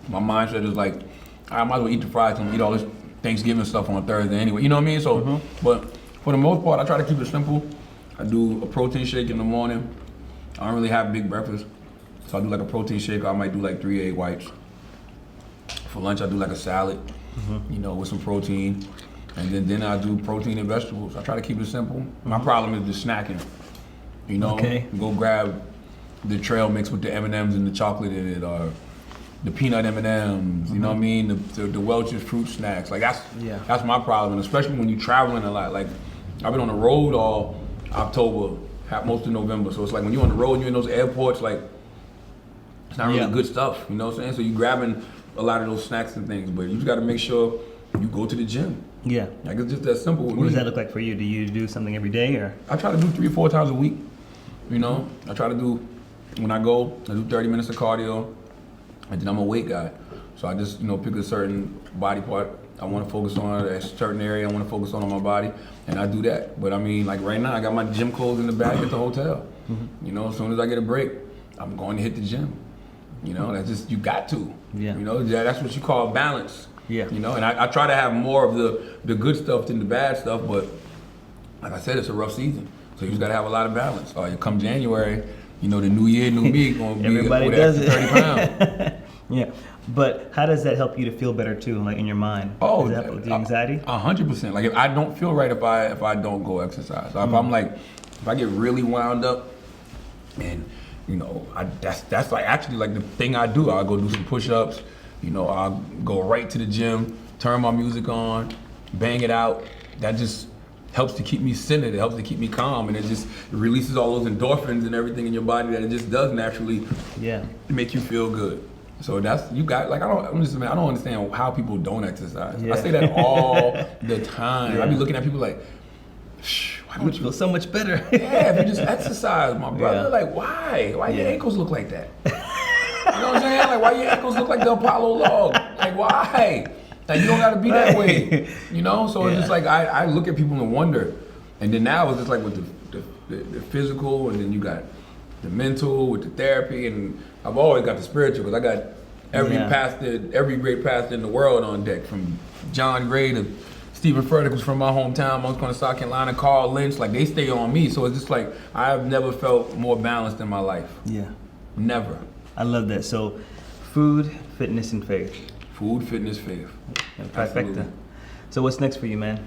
my mindset is like, I might as well eat the fries and eat all this Thanksgiving stuff on Thursday anyway. You know what I mean? So, but for the most part, I try to keep it simple. I do a protein shake in the morning. I don't really have big breakfast, so I do like a protein shake. I might do like 3 egg whites. For lunch, I do like a salad, with some protein. And then dinner, I do protein and vegetables. I try to keep it simple. My problem is the snacking. Go grab the trail mix with the M&Ms and the chocolate in it, or the peanut M&Ms. You know what I mean? The Welch's fruit snacks. Like that's my problem, and especially when you're traveling a lot. Like I've been on the road all October, most of November. So it's like when you're on the road and you're in those airports, like it's not really good stuff. You know what I'm saying? So you're grabbing a lot of those snacks and things, but you just got to make sure you go to the gym. Yeah. Like it's just that simple. What does that look like for you? Do you do something every day, or? I try to do 3 or 4 times a week. I try to do, when I go, I do 30 minutes of cardio, and then I'm a weight guy. So I just, pick a certain body part I want to focus on, a certain area I want to focus on my body, and I do that. But I mean, like right now, I got my gym clothes in the bag at the hotel. As soon as I get a break, I'm going to hit the gym. You know, that's just, you got to. Yeah. You know, that's what you call balance. Yeah. You know, and I try to have more of the good stuff than the bad stuff, but like I said, it's a rough season. So you just gotta have a lot of balance. You come January, you know, the new year, new me, gonna be Everybody with does extra it. 30 pounds. Yeah. But how does that help you to feel better too, like in your mind? Oh, does that help with the anxiety? 100%. Like if I don't feel right if I don't go exercise. So if I'm like, if I get really wound up, and you know, that's like actually like the thing I do. I'll go do some push-ups. You know, I'll go right to the gym, turn my music on, bang it out. That just helps to keep me centered. It helps to keep me calm, and it releases all those endorphins and everything in your body that it just does naturally. Yeah. Make you feel good. So that's, you got, like, I don't understand how people don't exercise. Yeah. I say that all the time. Yeah. I be looking at people like, why You don't would you? feel so much better. Yeah, if you just exercise, my brother. Yeah. Like, why? Why your Yeah. ankles look like that? You know what I'm saying? Like, why your ankles look like the Apollo log? Like, why? Like, you don't gotta be that way. You know? So it's just like, I look at people and wonder. And then now it's just like with the physical, and then you got the mental with the therapy, and I've always got the spiritual, because I got every great pastor in the world on deck, from John Gray to Stephen Furtick, who's from my hometown, Moncks Corner, South Carolina, Carl Lynch. Like, they stay on me. So it's just like, I've never felt more balanced in my life. Yeah. Never. I love that. So, food, fitness, and faith. Food, fitness, faith. Trifecta. Absolutely. So what's next for you, man?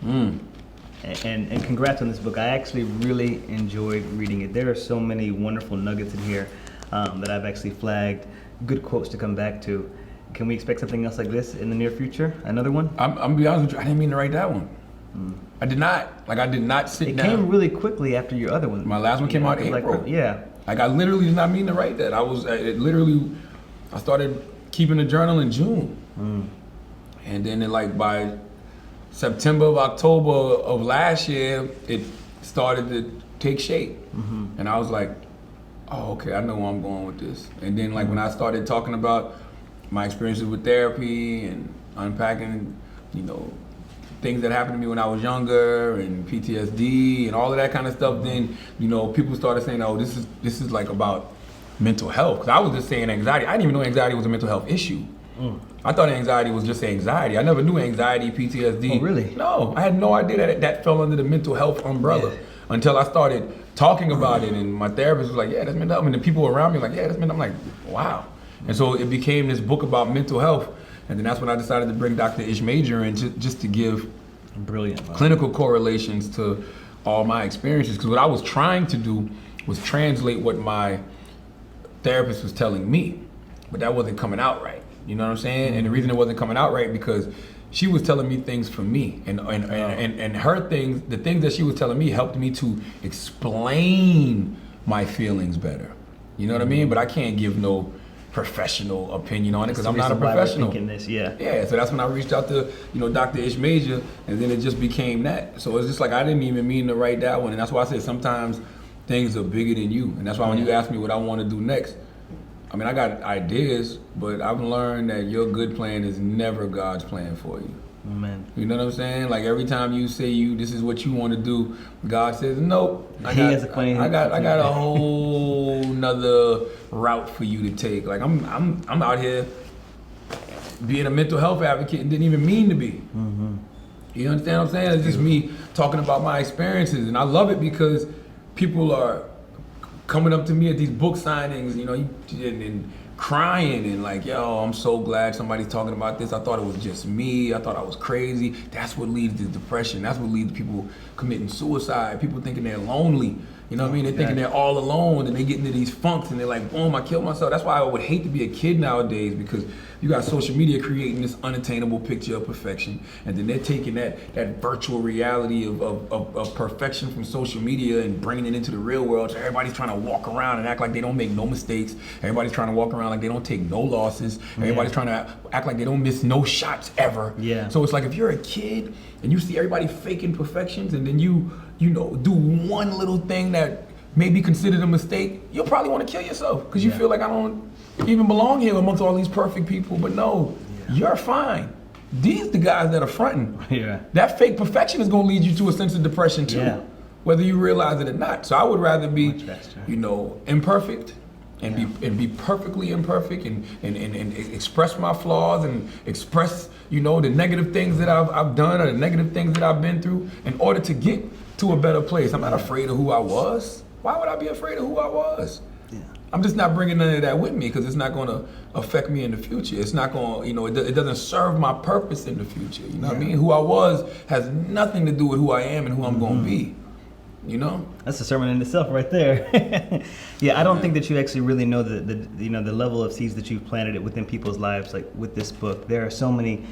And congrats on this book. I actually really enjoyed reading it. There are so many wonderful nuggets in here that I've actually flagged. Good quotes to come back to. Can we expect something else like this in the near future? Another one? I'm gonna be honest with you, I didn't mean to write that one. I did not. Like, I did not sit It down. came really quickly after your other one. My last one came out in like, April. yeah. Like, I literally did not mean to write that. I started keeping a journal in June. And then by September of October of last year, it started to take shape. And I was like, oh, okay, I know where I'm going with this. And then when I started talking about my experiences with therapy and unpacking, you know, things that happened to me when I was younger, and PTSD and all of that kind of stuff, then, you know, people started saying, oh, this is like about mental health. Because I was just saying anxiety. I didn't even know anxiety was a mental health issue. I thought anxiety was just anxiety. I never knew anxiety, PTSD. Oh, really? No, I had no idea that fell under the mental health umbrella until I started talking about it, and my therapist was like, yeah, that's mental health. And the people around me were like, yeah, that's mental health. I'm like, wow. And so it became this book about mental health. And then that's when I decided to bring Dr. Ish Major in, just to give Brilliant. clinical correlations to all my experiences. Because what I was trying to do was translate what my therapist was telling me, but that wasn't coming out right. You know what I'm saying? And the reason it wasn't coming out right, because she was telling me things for me, and her things, the things that she was telling me, helped me to explain my feelings better. You know what I mean? But I can't give no professional opinion on it, because I'm not a professional. Yeah, so that's when I reached out to, you know, Dr. Ish Major, and then it just became that. So it's just like, I didn't even mean to write that one, and that's why I say sometimes things are bigger than you. And that's why when you ask me what I want to do next, I mean, I got ideas, but I've learned that your good plan is never God's plan for you. Amen. You know what I'm saying? Like, every time you say this is what you want to do, God says, nope. I got a whole nother route for you to take. Like, I'm out here being a mental health advocate and didn't even mean to be. You understand what I'm saying? It's just me talking about my experiences, and I love it because people are coming up to me at these book signings, you know, and crying and like, yo, I'm so glad somebody's talking about this. I thought it was just me. I thought I was crazy. That's what leads to depression. That's what leads to people committing suicide. People thinking they're lonely. You know what I mean? They're thinking they're all alone, and they get into these funks, and they're like, boom, I killed myself. That's why I would hate to be a kid nowadays, because you got social media creating this unattainable picture of perfection, and then they're taking that virtual reality of perfection from social media and bringing it into the real world. So everybody's trying to walk around and act like they don't make no mistakes. Everybody's trying to walk around like they don't take no losses. Everybody's trying to act like they don't miss no shots ever. So it's like, if you're a kid and you see everybody faking perfections, and then you know, do one little thing that may be considered a mistake, you'll probably want to kill yourself, because you feel like, I don't even belong here amongst all these perfect people. But no, you're fine. These the guys that are fronting. That fake perfection is going to lead you to a sense of depression too, whether you realize it or not. So I would rather be, you know, imperfect and be perfectly imperfect and express my flaws and express, you know, the negative things that I've done or the negative things that I've been through in order to get to a better place. I'm not afraid of who I was. Why would I be afraid of who I was? Yeah. I'm just not bringing none of that with me because it's not going to affect me in the future. It's not going to, you know, it doesn't serve my purpose in the future. You know what I mean? Who I was has nothing to do with who I am and who I'm going to be. You know, that's a sermon in itself, right there. Yeah, I don't think that you actually really know the level of seeds that you've planted it within people's lives. Like with this book, there are so many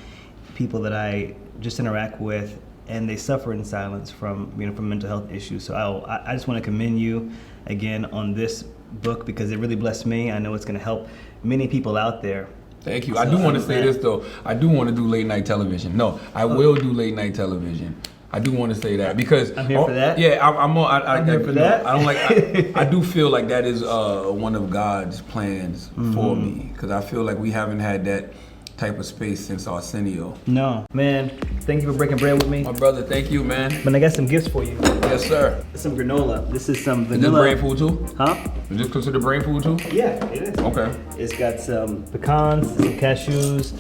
people that I just interact with, and they suffer in silence from from mental health issues. So I just want to commend you again on this book because it really blessed me. I know it's going to help many people out there. Thank you. So I do want to say this though. I do want to do late night television. No, I will do late night television. I do want to say that because I'm here for that. Yeah, I'm here for that. I don't like. I do feel like that is one of God's plans for me because I feel like we haven't had that type of space since Arsenio. No, man. Thank you for breaking bread with me, my brother. Thank you, man. But I got some gifts for you. Yes, sir. Some granola. This is some vanilla. Is this brain food too? Huh? Is this considered brain food too? Yeah, it is. Okay. It's got some pecans, some cashews.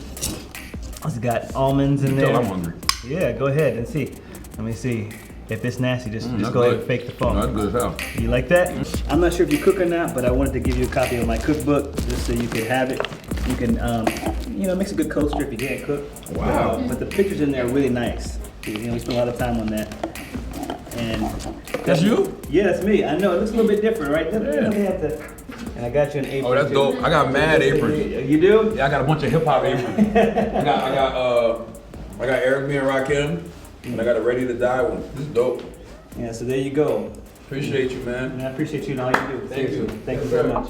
It's got almonds in there. I'm hungry. Yeah, go ahead and see. Let me see. If it's nasty, just go ahead and fake the phone. No, that's good as hell. You like that? I'm not sure if you cook or not, but I wanted to give you a copy of my cookbook just so you could have it. You can, makes a good coaster if you can't cook. Wow. But the pictures in there are really nice. We spent a lot of time on that. And that's you? Yeah, that's me. I know it looks a little bit different, right? Yeah. And I got you an apron. Oh, that's dope. I got mad aprons. You do? Yeah, I got a bunch of hip hop aprons. I got Eric B and Rakim, and I got a Ready to Die one. This is dope. Yeah, so there you go. Appreciate you, man. And I appreciate you and all you do. Thank you. Thank you very much.